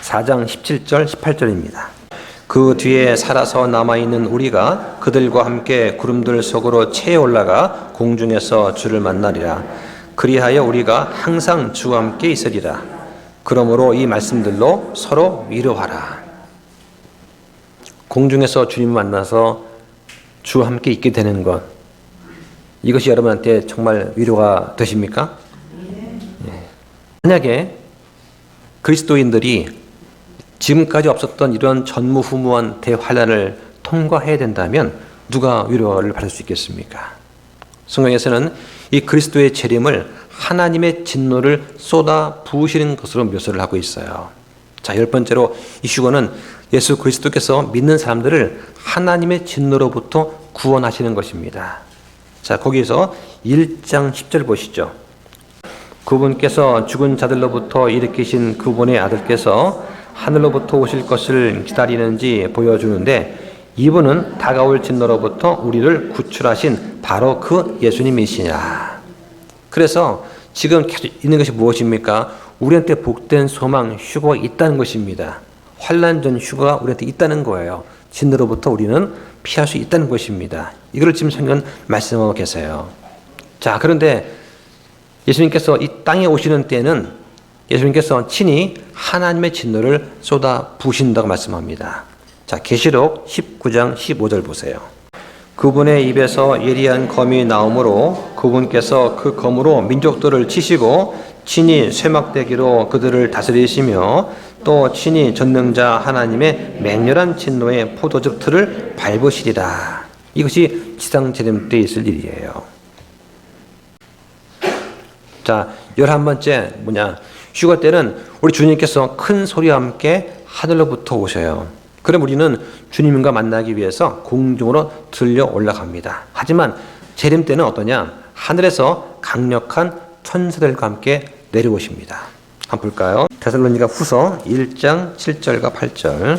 4장 17절 18절입니다. 그 뒤에 살아서 남아있는 우리가 그들과 함께 구름들 속으로 채에 올라가 공중에서 주를 만나리라. 그리하여 우리가 항상 주와 함께 있으리라. 그러므로 이 말씀들로 서로 위로하라. 공중에서 주님을 만나서 주와 함께 있게 되는 것, 이것이 여러분한테 정말 위로가 되십니까? 네. 만약에 그리스도인들이 지금까지 없었던 이런 전무후무한 대환란을 통과해야 된다면 누가 위로를 받을 수 있겠습니까? 성경에서는 이 그리스도의 재림을 하나님의 진노를 쏟아 부으시는 것으로 묘사를 하고 있어요. 자, 열 번째로 이 휴거는 예수 그리스도께서 믿는 사람들을 하나님의 진노로부터 구원하시는 것입니다. 자, 거기에서 1장 10절 보시죠. 그분께서 죽은 자들로부터 일으키신 그분의 아들께서 하늘로부터 오실 것을 기다리는지 보여주는데 이분은 다가올 진노로부터 우리를 구출하신 바로 그 예수님이시냐. 그래서 지금 계속 있는 것이 무엇입니까? 우리한테 복된 소망, 휴거가 있다는 것입니다. 환난 전 휴거가 우리한테 있다는 거예요. 진노로부터 우리는 피할 수 있다는 것입니다. 이걸 지금 성경은 말씀하고 계세요. 자, 그런데 예수님께서 이 땅에 오시는 때는 예수님께서 친히 하나님의 진노를 쏟아 부으신다고 말씀합니다. 자, 계시록 19장 15절 보세요. 그분의 입에서 예리한 검이 나오므로 그분께서 그 검으로 민족들을 치시고 친히 쇠막대기로 그들을 다스리시며 또 친히 전능자 하나님의 맹렬한 진노의 포도즙 틀을 밟으시리라. 이것이 지상재림 때 있을 일이에요. 자, 11번째 휴거 때는 우리 주님께서 큰 소리와 함께 하늘로부터 오셔요. 그럼 우리는 주님과 만나기 위해서 공중으로 들려 올라갑니다. 하지만 재림 때는 어떠냐? 하늘에서 강력한 천사들과 함께 내려오십니다. 한번 볼까요? 데살로니가 후서 1장 7절과 8절.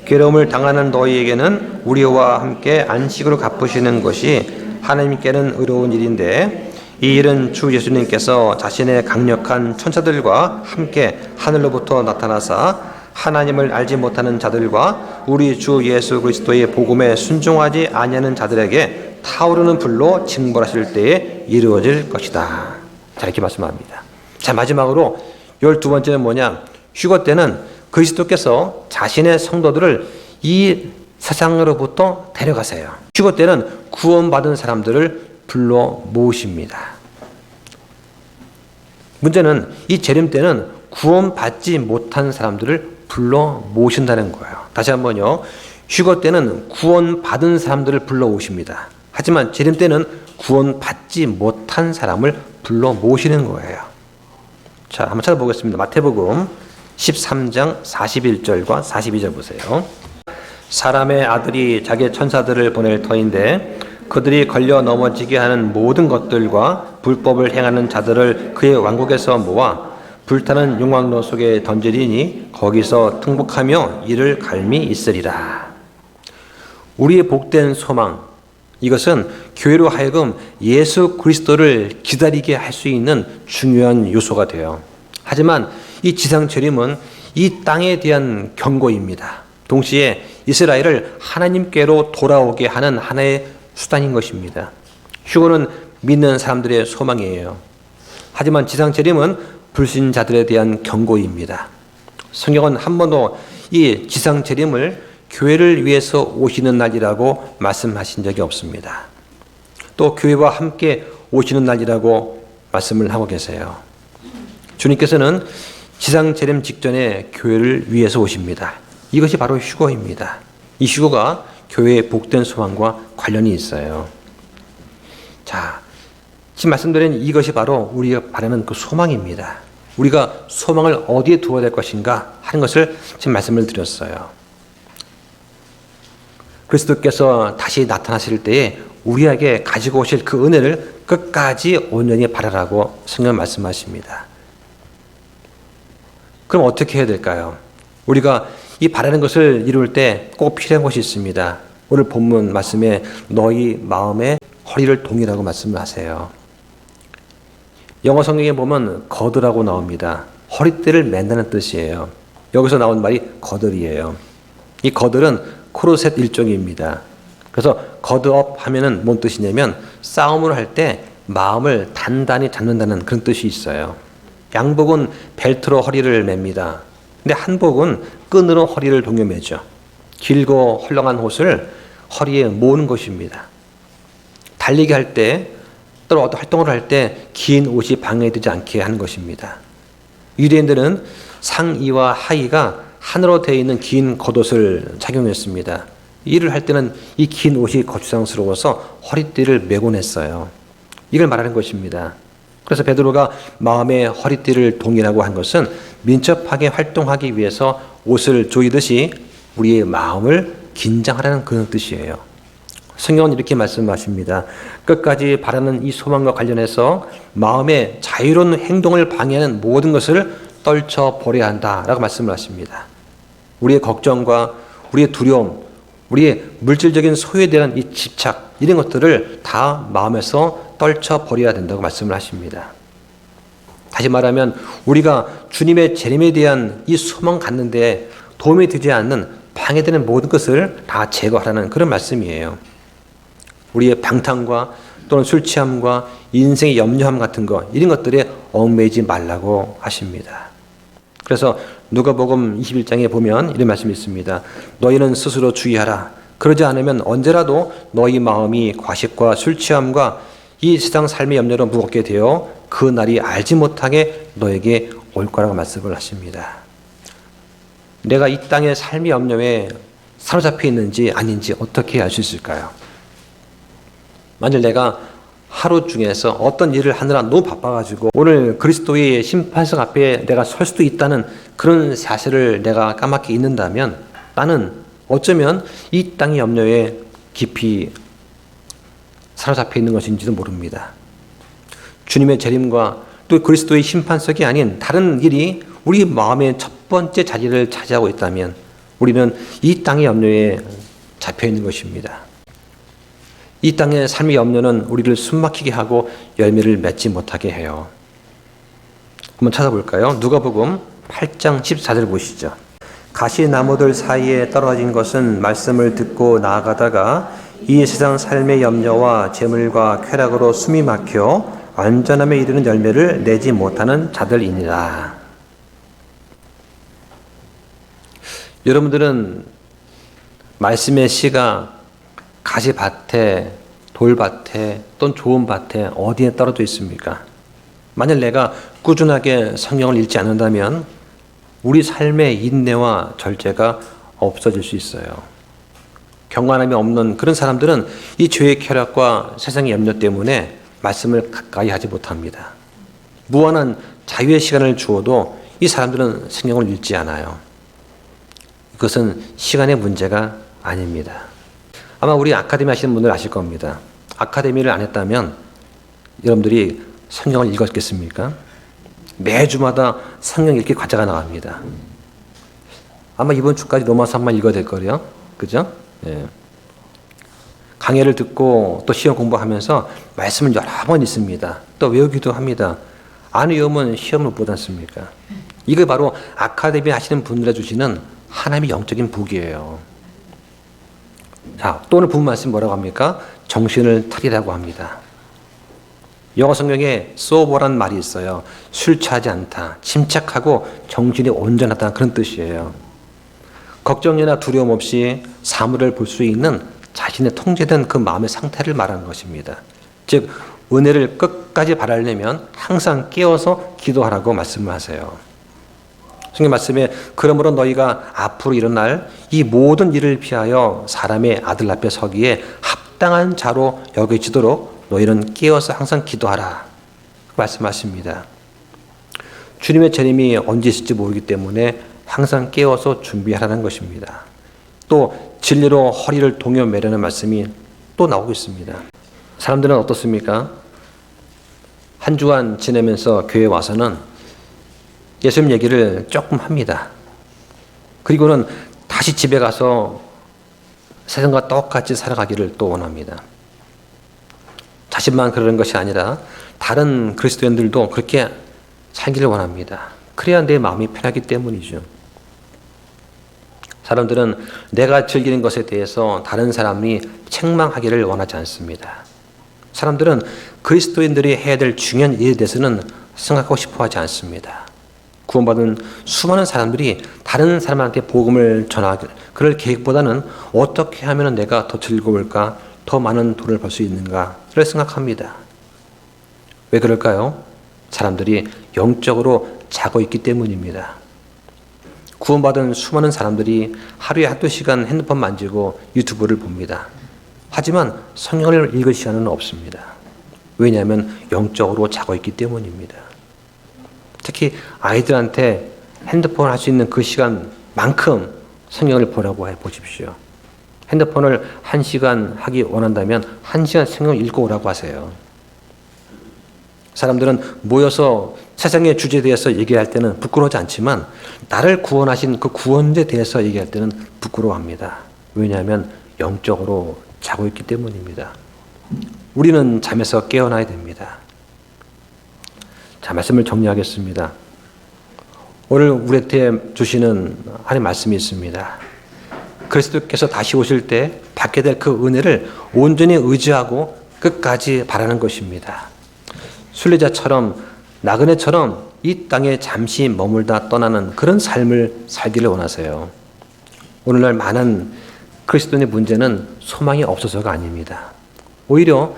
괴로움을 당하는 너희에게는 우리와 함께 안식으로 갚으시는 것이 하나님께는 의로운 일인데 이 일은 주 예수님께서 자신의 강력한 천사들과 함께 하늘로부터 나타나사 하나님을 알지 못하는 자들과 우리 주 예수 그리스도의 복음에 순종하지 아니하는 자들에게 타오르는 불로 징벌하실 때에 이루어질 것이다. 자, 이렇게 말씀합니다. 자, 마지막으로 12번째는 휴거 때는 그리스도께서 자신의 성도들을 이 세상으로부터 데려가세요. 휴거 때는 구원받은 사람들을 불러 모으십니다. 문제는 이 재림 때는 구원받지 못한 사람들을 불러 모으신다는 거예요. 다시 한번요. 휴거 때는 구원받은 사람들을 불러 오십니다. 하지만 재림 때는 구원받지 못한 사람을 불러 모으시는 거예요. 자, 한번 찾아보겠습니다. 마태복음 13장 41절과 42절 보세요. 사람의 아들이 자기 천사들을 보낼 터인데 그들이 걸려 넘어지게 하는 모든 것들과 불법을 행하는 자들을 그의 왕국에서 모아 불타는 용광로 속에 던지리니 거기서 통곡하며 이를 갈미 있으리라. 우리의 복된 소망, 이것은 교회로 하여금 예수 그리스도를 기다리게 할 수 있는 중요한 요소가 돼요. 하지만 이 지상 재림은 이 땅에 대한 경고입니다. 동시에 이스라엘을 하나님께로 돌아오게 하는 하나의 수단인 것입니다. 휴거는 믿는 사람들의 소망이에요. 하지만 지상 재림은 불신자들에 대한 경고입니다. 성경은 한 번도 이 지상 재림을 교회를 위해서 오시는 날이라고 말씀하신 적이 없습니다. 또 교회와 함께 오시는 날이라고 말씀을 하고 계세요. 주님께서는 지상 재림 직전에 교회를 위해서 오십니다. 이것이 바로 휴거입니다. 이 휴거가 교회의 복된 소망과 관련이 있어요. 자, 지금 말씀드린 이것이 바로 우리가 바라는 그 소망입니다. 우리가 소망을 어디에 두어야 될 것인가 하는 것을 지금 말씀을 드렸어요. 그리스도께서 다시 나타나실 때에 우리에게 가지고 오실 그 은혜를 끝까지 온전히 바라라고 성경 말씀하십니다. 그럼 어떻게 해야 될까요? 우리가 이 바라는 것을 이룰 때 꼭 필요한 것이 있습니다. 오늘 본문 말씀에 너희 마음의 허리를 동이라고 말씀을 하세요. 영어 성경에 보면 거드라고 나옵니다. 허리띠를 맨다는 뜻이에요. 여기서 나온 말이 거들이에요. 이 거들은 코르셋 일종입니다. 그래서 거드업 하면은 뭔 뜻이냐면 싸움을 할 때 마음을 단단히 잡는다는 그런 뜻이 있어요. 양복은 벨트로 허리를 맵니다. 근데 한복은 끈으로 허리를 동여매죠. 길고 헐렁한 옷을 허리에 모으는 것입니다. 달리기 할 때, 또 어떤 활동을 할 때 긴 옷이 방해되지 않게 하는 것입니다. 유대인들은 상의와 하의가 하늘로 되어 있는 긴 겉옷을 착용했습니다. 일을 할 때는 이 긴 옷이 거추장스러워서 허리띠를 메곤 했어요. 이걸 말하는 것입니다. 그래서 베드로가 마음의 허리띠를 동이라고 한 것은 민첩하게 활동하기 위해서 옷을 조이듯이 우리의 마음을 긴장하라는 그런 뜻이에요. 성경은 이렇게 말씀하십니다. 끝까지 바라는 이 소망과 관련해서 마음의 자유로운 행동을 방해하는 모든 것을 떨쳐버려야 한다라고 말씀을 하십니다. 우리의 걱정과 우리의 두려움, 우리의 물질적인 소유에 대한 이 집착, 이런 것들을 다 마음에서 떨쳐버려야 된다고 말씀을 하십니다. 다시 말하면 우리가 주님의 재림에 대한 이 소망 갖는 데 도움이 되지 않는 방해되는 모든 것을 다 제거하라는 그런 말씀이에요. 우리의 방탕과 또는 술 취함과 인생의 염려함 같은 것, 이런 것들에 얽매이지 말라고 하십니다. 그래서 누가복음 21장에 보면 이런 말씀이 있습니다. 너희는 스스로 주의하라. 그러지 않으면 언제라도 너희 마음이 과식과 술 취함과 이 세상 삶의 염려로 무겁게 되어 그 날이 알지 못하게 너에게 올 거라고 말씀을 하십니다. 내가 이 땅의 삶의 염려에 사로잡혀 있는지 아닌지 어떻게 알 수 있을까요? 만일 내가 하루 중에서 어떤 일을 하느라 너무 바빠가지고 오늘 그리스도의 심판석 앞에 내가 설 수도 있다는 그런 사실을 내가 까맣게 잊는다면 나는 어쩌면 이 땅의 염려에 깊이 사로잡혀 있는 것인지도 모릅니다. 주님의 재림과 또 그리스도의 심판석이 아닌 다른 일이 우리 마음의 첫 번째 자리를 차지하고 있다면 우리는 이 땅의 염려에 잡혀 있는 것입니다. 이 땅의 삶의 염려는 우리를 숨막히게 하고 열매를 맺지 못하게 해요. 한번 찾아볼까요? 누가복음 8장 14절 보시죠. 가시나무들 사이에 떨어진 것은 말씀을 듣고 나아가다가 이 세상 삶의 염려와 재물과 쾌락으로 숨이 막혀 완전함에 이르는 열매를 내지 못하는 자들이니라. 여러분들은 말씀의 씨가 가시밭에, 돌밭에, 또는 좋은 밭에 어디에 떨어져 있습니까? 만약 내가 꾸준하게 성경을 읽지 않는다면 우리 삶의 인내와 절제가 없어질 수 있어요. 경건함이 없는 그런 사람들은 이 죄의 쾌락과 세상의 염려 때문에 말씀을 가까이 하지 못합니다. 무한한 자유의 시간을 주어도 이 사람들은 성경을 읽지 않아요. 이것은 시간의 문제가 아닙니다. 아마 우리 아카데미 하시는 분들 아실 겁니다. 아카데미를 안 했다면 여러분들이 성경을 읽었겠습니까? 매주마다 성경 읽기 과제가 나갑니다. 아마 이번 주까지 로마서 한번 읽어야 될 거예요. 그죠? 예. 강의를 듣고 또 시험 공부하면서 말씀을 여러 번 읽습니다. 또 외우기도 합니다. 안 외우면 시험을 못 않습니까? 이게 바로 아카데미 하시는 분들에 주시는 하나님의 영적인 복이에요. 자, 또 오늘 본 말씀 뭐라고 합니까? 정신을 차리라고 합니다. 영어 성경에 sober란 말이 있어요. 술 취하지 않다, 침착하고 정신이 온전하다, 그런 뜻이에요. 걱정이나 두려움 없이 사물을 볼 수 있는 자신의 통제된 그 마음의 상태를 말하는 것입니다. 즉 은혜를 끝까지 바라려면 항상 깨어서 기도하라고 말씀을 하세요. 성경 말씀에 그러므로 너희가 앞으로 일어날 이 모든 일을 피하여 사람의 아들 앞에 서기에 합당한 자로 여겨지도록 너희는 깨어서 항상 기도하라 말씀하십니다. 주님의 재림이 언제 있을지 모르기 때문에 항상 깨어서 준비하라는 것입니다. 또 진리로 허리를 동여 매라는 말씀이 또 나오고 있습니다. 사람들은 어떻습니까? 한 주간 지내면서 교회에 와서는 예수님 얘기를 조금 합니다. 그리고는 다시 집에 가서 세상과 똑같이 살아가기를 또 원합니다. 자신만 그러는 것이 아니라 다른 그리스도인들도 그렇게 살기를 원합니다. 그래야 내 마음이 편하기 때문이죠. 사람들은 내가 즐기는 것에 대해서 다른 사람이 책망하기를 원하지 않습니다. 사람들은 그리스도인들이 해야 될 중요한 일에 대해서는 생각하고 싶어 하지 않습니다. 구원받은 수많은 사람들이 다른 사람한테 복음을 전하기, 그럴 계획보다는 어떻게 하면 내가 더 즐거울까, 더 많은 돈을 벌 수 있는가를 생각합니다. 왜 그럴까요? 사람들이 영적으로 자고 있기 때문입니다. 구원받은 수많은 사람들이 하루에 한두 시간 핸드폰 만지고 유튜브를 봅니다. 하지만 성경을 읽을 시간은 없습니다. 왜냐하면 영적으로 자고 있기 때문입니다. 특히 아이들한테 핸드폰 할 수 있는 그 시간만큼 성경을 보라고 해보십시오. 핸드폰을 1시간 하기 원한다면 1시간 성경을 읽고 오라고 하세요. 사람들은 모여서 세상의 주제에 대해서 얘기할 때는 부끄러워하지 않지만 나를 구원하신 그 구원자에 대해서 얘기할 때는 부끄러워합니다. 왜냐하면 영적으로 자고 있기 때문입니다. 우리는 잠에서 깨어나야 됩니다. 자, 말씀을 정리하겠습니다. 오늘 우리한테 주시는 하나님의 말씀이 있습니다. 그리스도께서 다시 오실 때 받게 될 그 은혜를 온전히 의지하고 끝까지 바라는 것입니다. 순례자처럼 나그네처럼 이 땅에 잠시 머물다 떠나는 그런 삶을 살기를 원하세요. 오늘날 많은 그리스도인의 문제는 소망이 없어서가 아닙니다. 오히려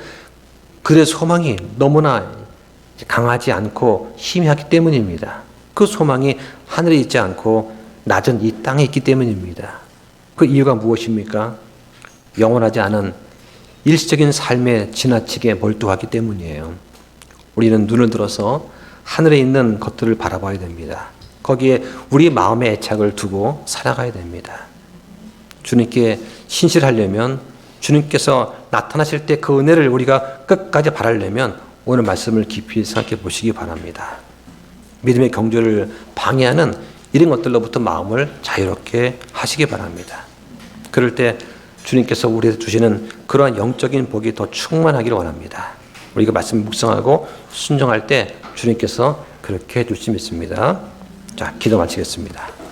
그들의 소망이 너무나 강하지 않고 희미하기 때문입니다. 그 소망이 하늘에 있지 않고 낮은 이 땅에 있기 때문입니다. 그 이유가 무엇입니까? 영원하지 않은 일시적인 삶에 지나치게 몰두하기 때문이에요. 우리는 눈을 들어서 하늘에 있는 것들을 바라봐야 됩니다. 거기에 우리 마음의 애착을 두고 살아가야 됩니다. 주님께 신실하려면, 주님께서 나타나실 때 그 은혜를 우리가 끝까지 바라려면 오늘 말씀을 깊이 생각해 보시기 바랍니다. 믿음의 경주를 방해하는 이런 것들로부터 마음을 자유롭게 하시기 바랍니다. 그럴 때 주님께서 우리에게 주시는 그러한 영적인 복이 더 충만하기를 원합니다. 우리가 말씀 묵상하고 순종할 때 주님께서 그렇게 해주실 수 있습니다. 자, 기도 마치겠습니다.